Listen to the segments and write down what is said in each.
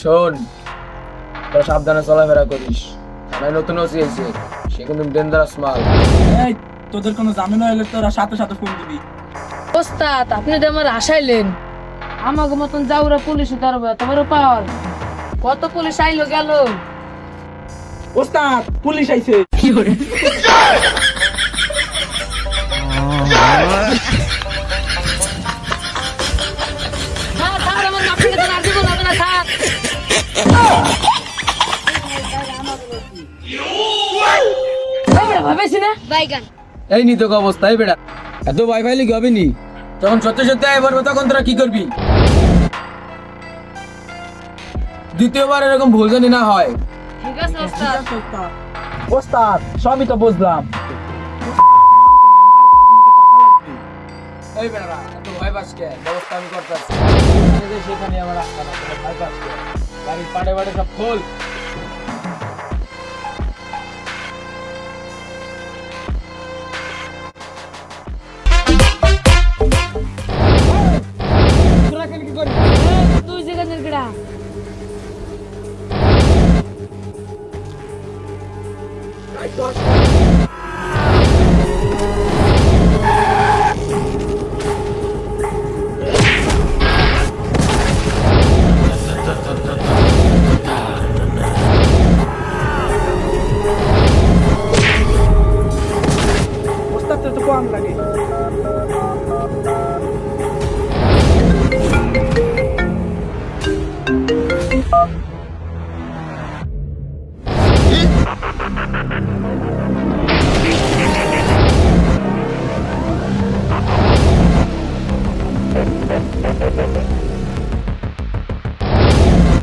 শোন, তোরা সাবধানে চলাফেরা করিস। থানায় নতুন ওসি এসে, সে কিন্তু ডেঞ্জারাস মাল। এই তোদের কোনো ঝামেলা হলে তোরা সাথে সাথে ফোন দিবি। ওস্তাদ, আপনি তো আমার আশাইলেন। আমাকে মতন যাওরা পুলিশে ধরবে, তোমারও পাওয়ার। কত পুলিশ আইলো গেল। ওস্তাদ পুলিশ আইছে। স্যার, স্যার, আমার মাপতে গেছে, আর জীবন হবে না, স্যার। এই বেটা, ভাবেছি না? এই নি তোকে অবস্থা, এই বেটা এত ভাই ফাইলে কি হবে নি? যখন সত্যি সত্যি আয় পড়বে তখন তোরা কি করবি? দ্বিতীয়বার এরকম ভুল জানি না হয়। ঠিক আছে ওস্তাদ। ওস্তাদ সবই তো বুঝলাম। এই বেটা এত ভয় পাস কে? ব্যবস্থা আমি করতেছি। সেখানে আমার রাস্তা না, তোরা ভয় পাস কে? গাড়ির পাড়ে পাড়ে সব খোল। তোরা কেন কি করবি? তুই যেখানে গেড়া। ওস্তাদ তো কম লাগে।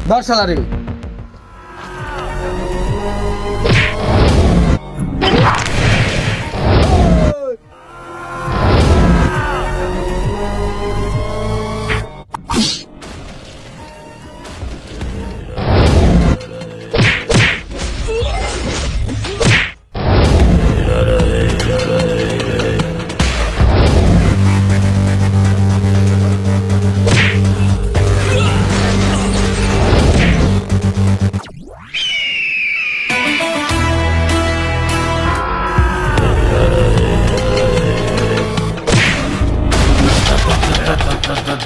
ধর শালারে।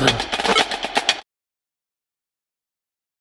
the